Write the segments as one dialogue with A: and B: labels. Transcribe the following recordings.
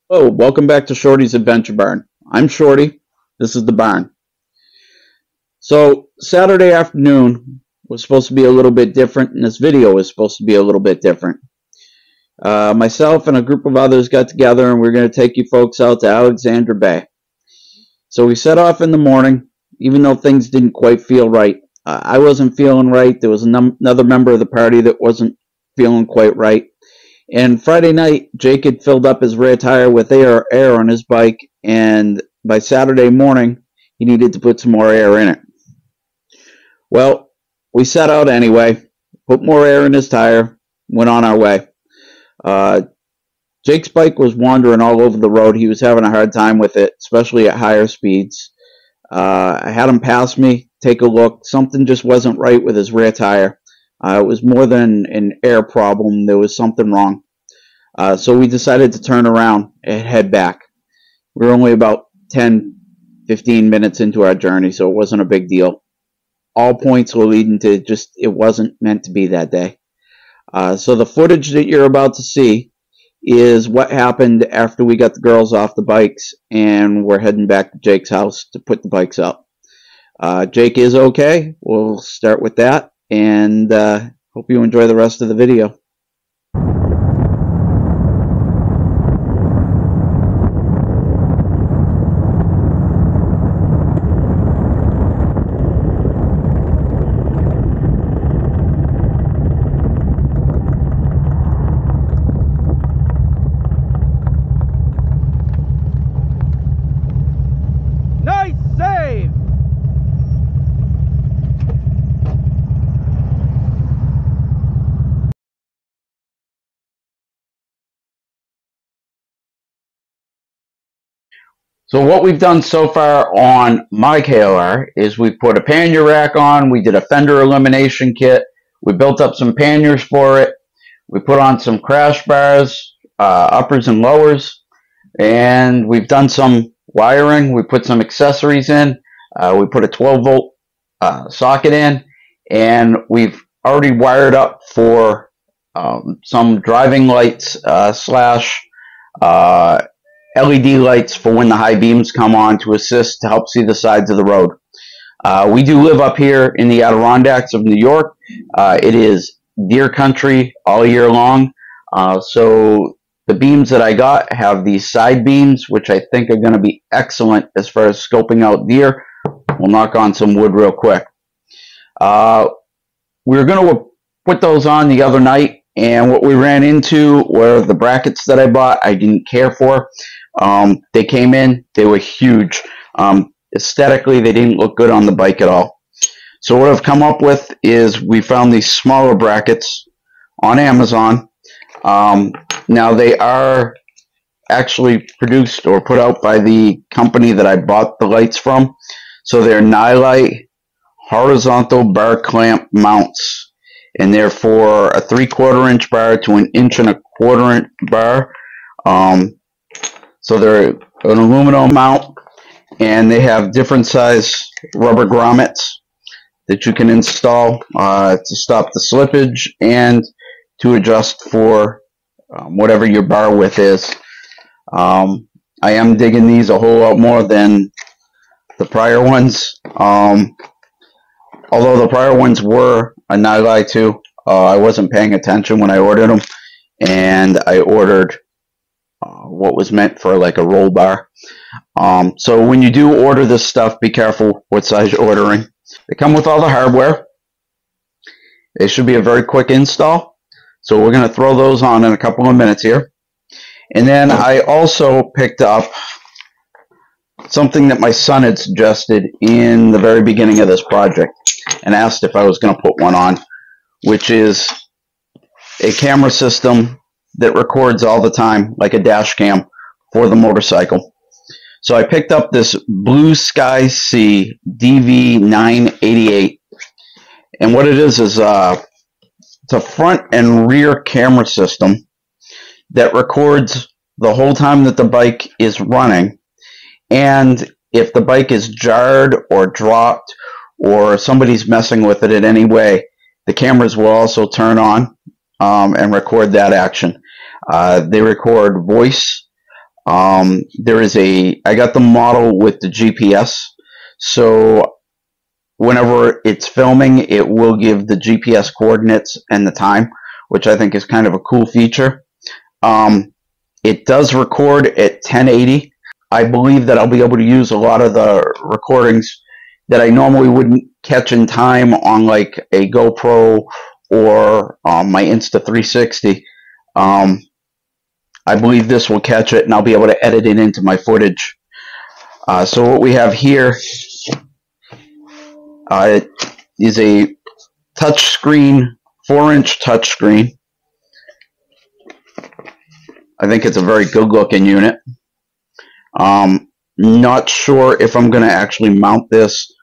A: Oh, welcome back to Shorty's Adventure Barn. I'm Shorty. This is the barn. So, Saturday afternoon was supposed to be a little bit different, and this video was supposed to be a little bit different. Myself and a group of others got together, and we are going to take you folks out to Alexandria Bay. So we set off in the morning, even though things didn't quite feel right. I wasn't feeling right. There was another member of the party that wasn't feeling quite right. And Friday night, Jake had filled up his rear tire with air on his bike, and by Saturday morning, he needed to put some more air in it. Well, we set out anyway, put more air in his tire, went on our way. Jake's bike was wandering all over the road. He was having a hard time with it, especially at higher speeds. I had him pass me, take a look. Something just wasn't right with his rear tire. It was more than an air problem. There was something wrong. So we decided to turn around and head back. We were only about 10, 15 minutes into our journey, so it wasn't a big deal. All points were leading to just it wasn't meant to be that day. So the footage that you're about to see is what happened after we got the girls off the bikes and we're heading back to Jake's house to put the bikes up. Jake is okay. We'll start with that. And hope you enjoy the rest of the video.
B: Nice save!
A: So what we've done so far on my KLR is we put a pannier rack on, we did a fender elimination kit, we built up some panniers for it, we put on some crash bars, uppers and lowers, and we've done some wiring. We put some accessories in, we put a 12-volt socket in, and we've already wired up for some driving lights slash LED lights for when the high beams come on to assist to help see the sides of the road. We do live up here in the Adirondacks of New York. It is deer country all year long. So the beams that I got have these side beams, which I think are going to be excellent as far as scoping out deer. We'll knock on some wood real quick. We were going to put those on the other night, and what we ran into were the brackets that I bought I didn't care for. They came in, they were huge. Aesthetically, they didn't look good on the bike at all. So what I've come up with is we found these smaller brackets on Amazon. Now they are actually produced or put out by the company that I bought the lights from. So they're Nilights horizontal bar clamp mounts, and they're for a 3/4 inch bar to an 1.25 inch bar. So they're an aluminum mount, and they have different size rubber grommets that you can install to stop the slippage and to adjust for whatever your bar width is. I am digging these a whole lot more than the prior ones. Although the prior ones were a Nilight too, I wasn't paying attention when I ordered them, and I ordered what was meant for like a roll bar. So when you do order this stuff, be careful what size you're ordering. They come with all the hardware. It should be a very quick install. So we're going to throw those on in a couple of minutes here. And then I also picked up something that my son had suggested in the very beginning of this project and asked if I was going to put one on, which is a camera system that records all the time, like a dash cam for the motorcycle. So I picked up this Blueskysea DV988, and what it is it's a front and rear camera system that records the whole time that the bike is running, and if the bike is jarred or dropped or somebody's messing with it in any way, the cameras will also turn on and record that action. They record voice, I got the model with the GPS, so whenever it's filming, it will give the GPS coordinates and the time, which I think is kind of a cool feature. It does record at 1080. I believe that I'll be able to use a lot of the recordings that I normally wouldn't catch in time on like a GoPro or my Insta360. I believe this will catch it, and I'll be able to edit it into my footage. So what we have here is a touchscreen, 4-inch touchscreen. I think it's a very good looking unit. Not sure if I'm going to actually mount this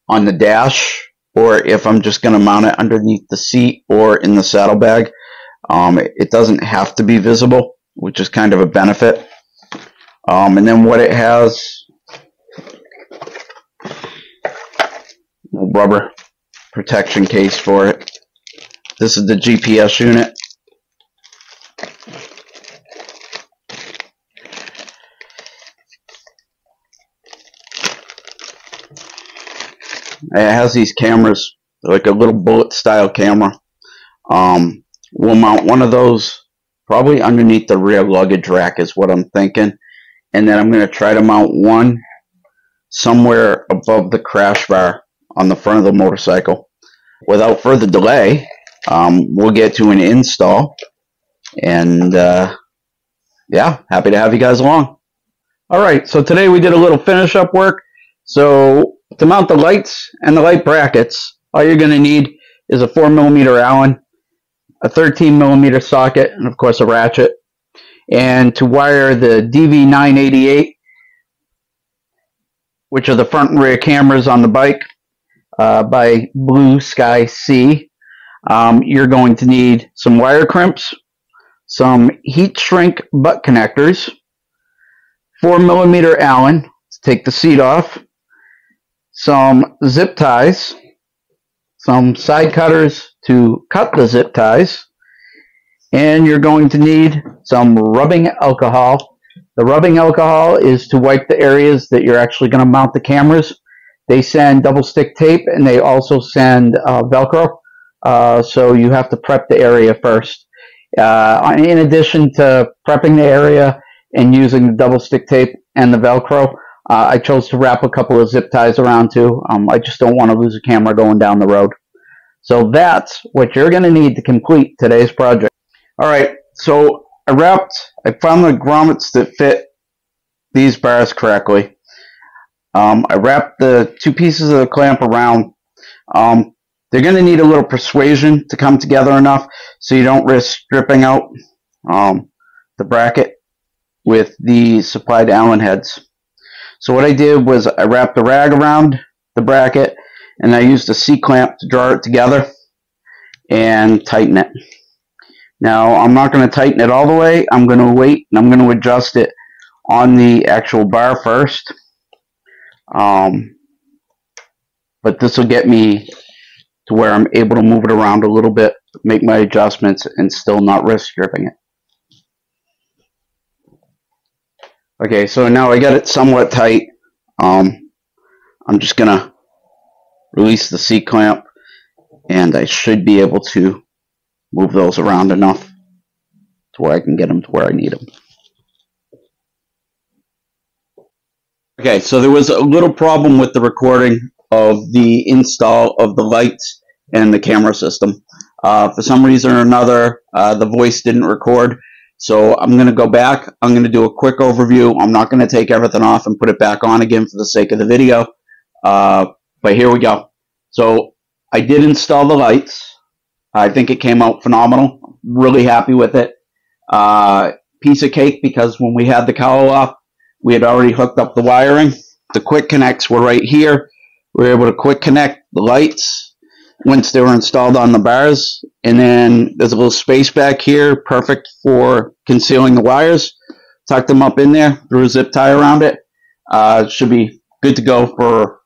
A: on the dash or if I'm just going to mount it underneath the seat or in the saddlebag. It doesn't have to be visible, which is kind of a benefit. And then what it has, a rubber protection case for it. This is the GPS unit. It has these cameras, like a little bullet style camera. We'll mount one of those probably underneath the rear luggage rack is what I'm thinking. And then I'm going to try to mount one somewhere above the crash bar on the front of the motorcycle. Without further delay, we'll get to an install. And yeah, happy to have you guys along. Alright, so today we did a little finish up work. So to mount the lights and the light brackets, all you're going to need is a 4mm Allen, a 13mm socket, and of course a ratchet. And to wire the DV988, which are the front and rear cameras on the bike by Blueskysea, you're going to need some wire crimps, some heat shrink butt connectors, 4mm Allen to take the seat off, some zip ties, some side cutters to cut the zip ties, and you're going to need some rubbing alcohol. The rubbing alcohol is to wipe the areas that you're actually going to mount the cameras. They send double stick tape, and they also send Velcro, so you have to prep the area first. In addition to prepping the area and using the double stick tape and the Velcro, I chose to wrap a couple of zip ties around too. I just don't want to lose a camera going down the road. So that's what you're going to need to complete today's project. Alright, so I found the grommets that fit these bars correctly. I wrapped the two pieces of the clamp around. They're going to need a little persuasion to come together enough so you don't risk stripping out the bracket with the supplied Allen heads. So what I did was I wrapped the rag around the bracket, and I used a C-clamp to draw it together and tighten it. Now I'm not going to tighten it all the way. I'm going to wait, and I'm going to adjust it on the actual bar first. But this will get me to where I'm able to move it around a little bit, make my adjustments, and still not risk stripping it. Okay, so now I got it somewhat tight. I'm just going to release the C-clamp, and I should be able to move those around enough to where I can get them to where I need them. Okay, so there was a little problem with the recording of the install of the lights and the camera system. For some reason or another, the voice didn't record. So I'm going to go back. I'm going to do a quick overview. I'm not going to take everything off and put it back on again for the sake of the video. But here we go. So I did install the lights. I think it came out phenomenal. Really happy with it. Piece of cake, because when we had the cowl off, we had already hooked up the wiring. The quick connects were right here. We were able to quick connect the lights once they were installed on the bars. And then there's a little space back here, perfect for concealing the wires. Tuck them up in there, threw a zip tie around it. Should be good to go for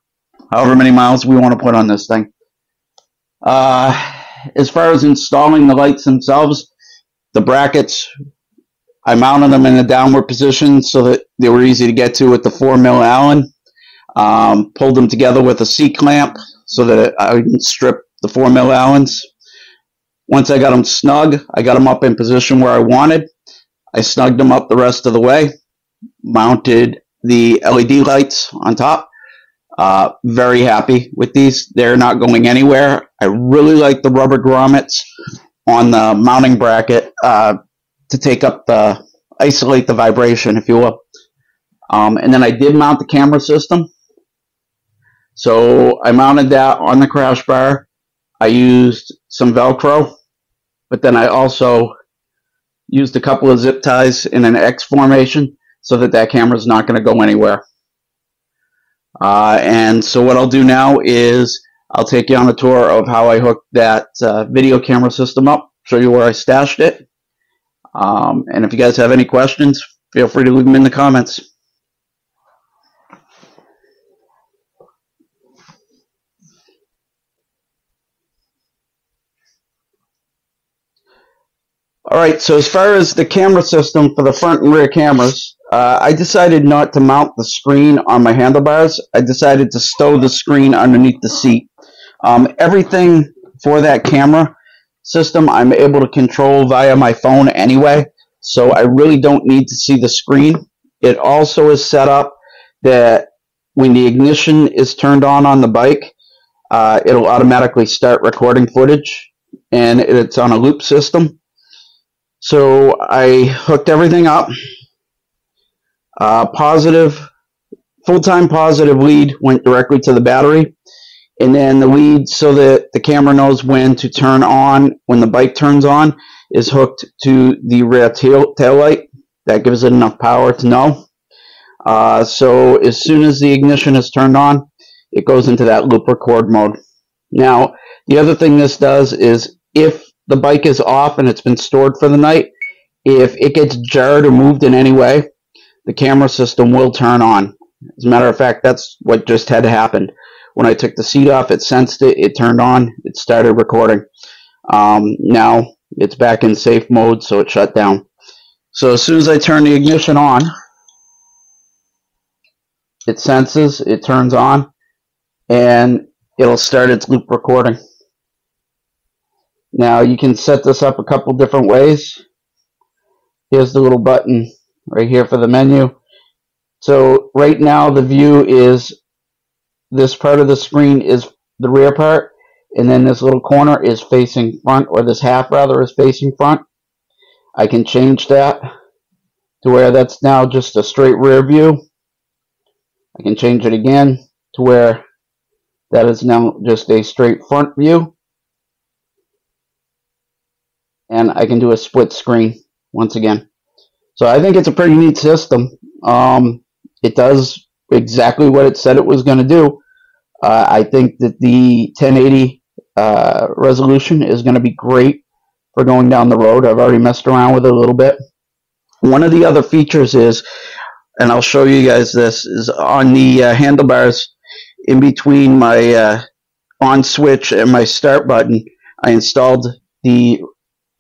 A: however many miles we want to put on this thing. As far as installing the lights themselves, the brackets I mounted them in a downward position so that they were easy to get to with the 4mm Allen. Pulled them together with a C-clamp so that I didn't strip the 4mm Allens. Once I got them snug, I got them up in position where I wanted. I snugged them up the rest of the way, mounted the LED lights on top. Very happy with these. They're not going anywhere. I really like the rubber grommets on the mounting bracket to take up isolate the vibration, if you will. And then I did mount the camera system. So I mounted that on the crash bar. I used some Velcro, but then I also used a couple of zip ties in an X formation so that that camera is not going to go anywhere. And so what I'll do now is I'll take you on a tour of how I hooked that video camera system up, show you where I stashed it. And if you guys have any questions, feel free to leave them in the comments. Alright, so as far as the camera system for the front and rear cameras, I decided not to mount the screen on my handlebars. I decided to stow the screen underneath the seat. Everything for that camera system I'm able to control via my phone anyway, so I really don't need to see the screen. It also is set up that when the ignition is turned on the bike, it'll automatically start recording footage, and it's on a loop system. So I hooked everything up. Full-time positive lead went directly to the battery, and then the lead so that the camera knows when to turn on when the bike turns on is hooked to the rear tail light. That gives it enough power to know. So as soon as the ignition is turned on, it goes into that loop record mode. Now, the other thing this does is if the bike is off and it's been stored for the night, if it gets jarred or moved in any way, the camera system will turn on. As a matter of fact, that's what just had happened. When I took the seat off, it sensed it, it turned on, it started recording. Now it's back in safe mode, so it shut down. So as soon as I turn the ignition on, it senses, it turns on, and it'll start its loop recording. Now you can set this up a couple different ways. Here's the little button right here for the menu. So right now the view is this part of the screen is the rear part, and then this little corner is facing front, or this half rather is facing front. I can change that to where that's now just a straight rear view. I can change it again to where that is now just a straight front view. And I can do a split screen once again. So I think it's a pretty neat system. It does exactly what it said it was going to do. I think that the 1080 resolution is going to be great for going down the road. I've already messed around with it a little bit. One of the other features is, and I'll show you guys this, is on the handlebars in between my on switch and my start button, I installed the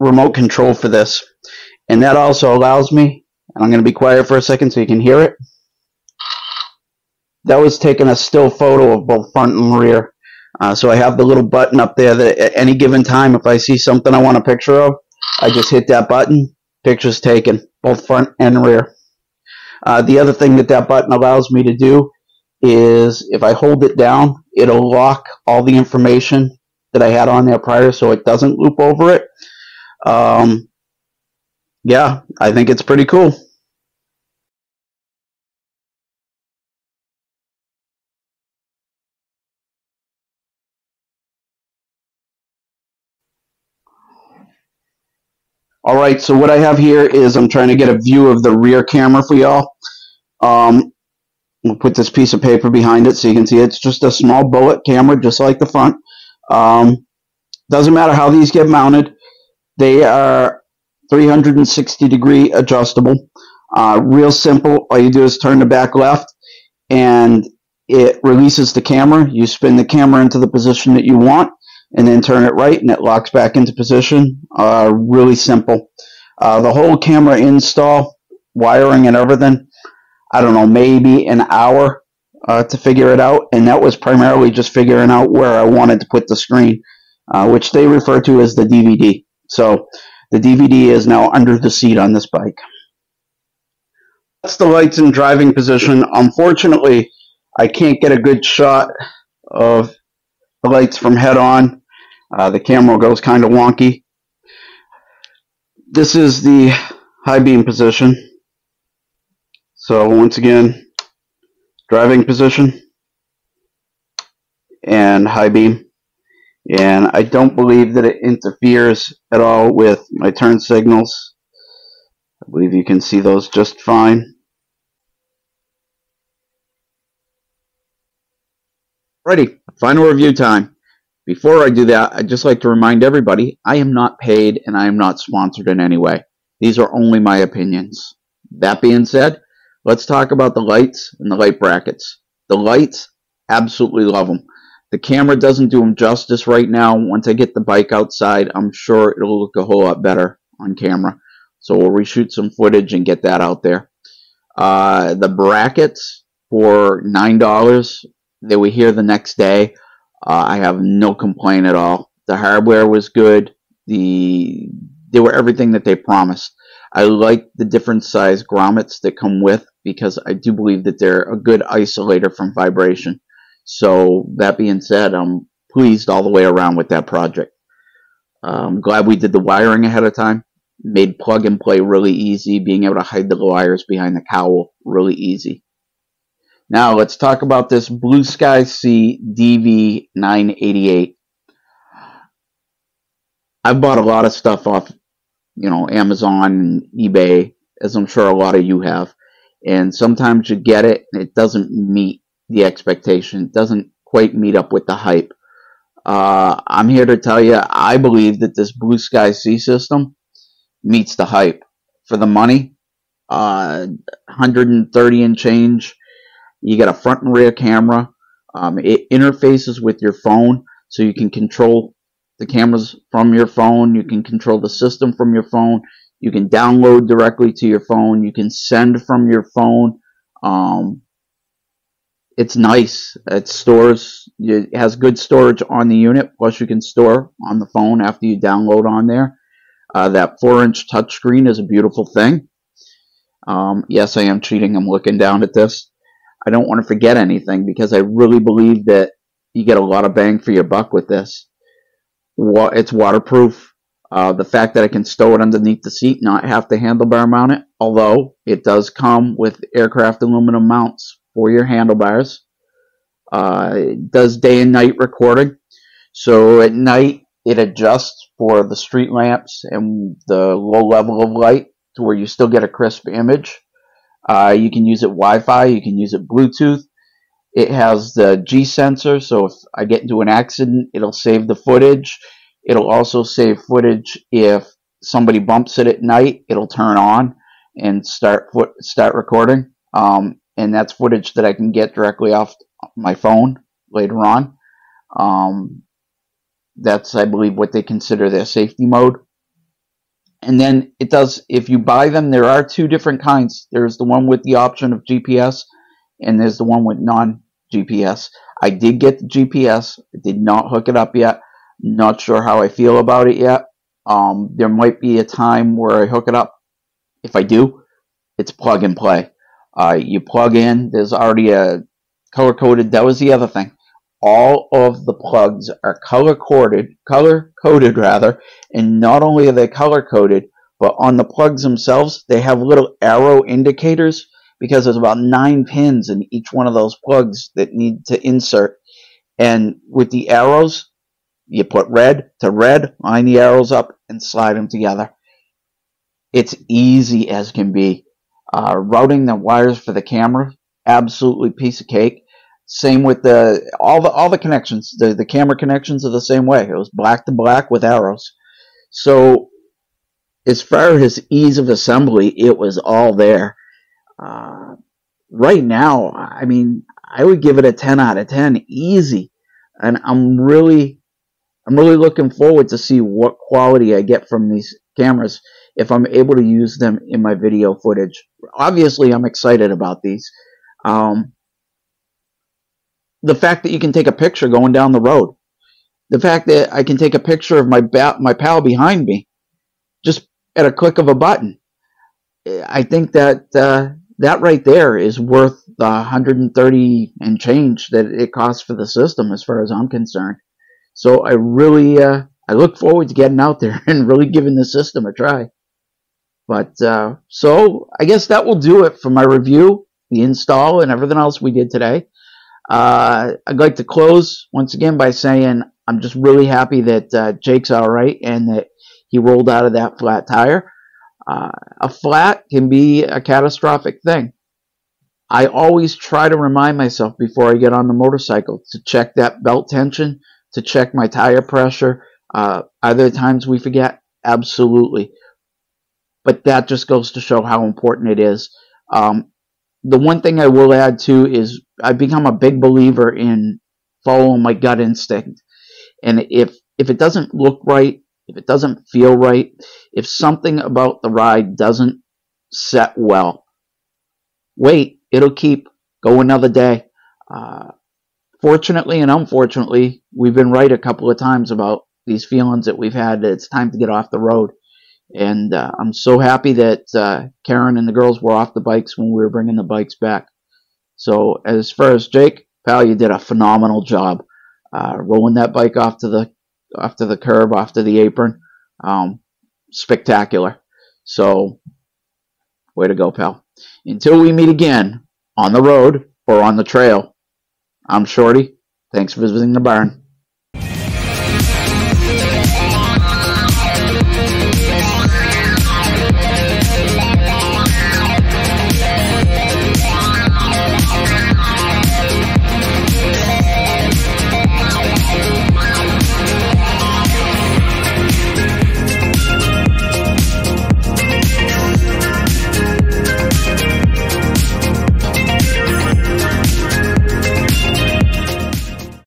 A: remote control for this, and that also allows me, and I'm going to be quiet for a second so you can hear it. That was taking a still photo of both front and rear. So I have the little button up there that at any given time, if I see something I want a picture of, I just hit that button, picture's taken, both front and rear. The other thing that that button allows me to do is if I hold it down, it'll lock all the information that I had on there prior so it doesn't loop over it. Yeah, I think it's pretty cool. Alright, so what I have here is I'm trying to get a view of the rear camera for y'all. We'll put this piece of paper behind it so you can see it's just a small bullet camera just like the front. Doesn't matter how these get mounted. They are 360-degree adjustable. Real simple. All you do is turn the back left and it releases the camera. You spin the camera into the position that you want and then turn it right and it locks back into position. Really simple. The whole camera install, wiring and everything, I don't know, maybe an hour to figure it out, and that was primarily just figuring out where I wanted to put the screen, which they refer to as the DVD. So the DVD is now under the seat on this bike. That's the lights in driving position. Unfortunately, I can't get a good shot of the lights from head on. The camera goes kind of wonky. This is the high beam position. So once again, driving position and high beam. And I don't believe that it interferes at all with my turn signals. I believe you can see those just fine. Alrighty, final review time. Before I do that, I'd just like to remind everybody, I am not paid and I am not sponsored in any way. These are only my opinions. That being said, let's talk about the lights and the light brackets. The lights, absolutely love them. The camera doesn't do them justice right now. Once I get the bike outside, I'm sure it'll look a whole lot better on camera. So we'll reshoot some footage and get that out there. The brackets for $9 that we hear the next day, I have no complaint at all. The hardware was good. They were everything that they promised. I like the different size grommets that come with, because I do believe that they're a good isolator from vibration. So that being said, I'm pleased all the way around with that project. I'm glad we did the wiring ahead of time. Made plug and play really easy. Being able to hide the wires behind the cowl really easy. Now let's talk about this Blueskysea DV988. I've bought a lot of stuff off, Amazon and eBay, as I'm sure a lot of you have. And sometimes you get it and it doesn't meet the expectation. It doesn't quite meet up with the hype. I'm here to tell you, I believe that this Blueskysea system meets the hype. For the money, 130 and change. You got a front and rear camera. It interfaces with your phone, so you can control the cameras from your phone. You can control the system from your phone. You can download directly to your phone. You can send from your phone. It's nice. It stores. It has good storage on the unit. Plus, you can store on the phone after you download on there. That 4-inch touchscreen is a beautiful thing. Yes, I am cheating. I'm looking down at this. I don't want to forget anything, because I really believe that you get a lot of bang for your buck with this. It's waterproof. The fact that I can stow it underneath the seat, not have to handlebar mount it, although it does come with aircraft aluminum mounts for your handlebars. It does day and night recording. So at night, it adjusts for the street lamps and the low level of light to where you still get a crisp image. You can use it Wi-Fi, you can use it Bluetooth. It has the G sensor, so if I get into an accident, it'll save the footage. It'll also save footage if somebody bumps it at night. It'll turn on and start recording. And that's footage that I can get directly off my phone later on. That's, I believe, what they consider their safety mode. And then it does, if you buy them, there are two different kinds. There's the one with the option of GPS, and there's the one with non-GPS. I did get the GPS. I did not hook it up yet. Not sure how I feel about it yet. There might be a time where I hook it up. If I do, it's plug and play. You plug in, there's already a color-coded, that was the other thing. All of the plugs are color-coded, and not only are they color-coded, but on the plugs themselves, they have little arrow indicators, because there's about 9 pins in each one of those plugs that need to insert. And with the arrows, you put red to red, line the arrows up, and slide them together. It's easy as can be. Routing the wires for the camera, absolutely piece of cake. Same with all the connections. The camera connections are the same way. It was black to black with arrows. So as far as ease of assembly, it was all there. Right now, I mean, I would give it a 10 out of 10, easy. And I'm really looking forward to see what quality I get from these cameras. if I'm able to use them in my video footage. Obviously, I'm excited about these. The fact that you can take a picture going down the road. The fact that I can take a picture of my pal behind me just at a click of a button. I think that that right there is worth the $130 and change that it costs for the system, as far as I'm concerned. So I really I look forward to getting out there and really giving the system a try. But so I guess that will do it for my review, the install, and everything else we did today. I'd like to close once again by saying I'm just really happy that Jake's all right and that he rolled out of that flat tire. A flat can be a catastrophic thing. I always try to remind myself before I get on the motorcycle to check that belt tension, to check my tire pressure. Are there times we forget? Absolutely. But that just goes to show how important it is. The one thing I will add too is I've become a big believer in following my gut instinct. And if it doesn't look right, if it doesn't feel right, if something about the ride doesn't set well, wait, it'll keep. Go another day. Fortunately and unfortunately, we've been right a couple of times about these feelings that we've had that it's time to get off the road. And I'm so happy that Karen and the girls were off the bikes when we were bringing the bikes back. So as far as Jake, pal, you did a phenomenal job rolling that bike off to the curb, off to the apron. Spectacular. So way to go, pal. Until we meet again on the road or on the trail, I'm Shorty. Thanks for visiting the barn.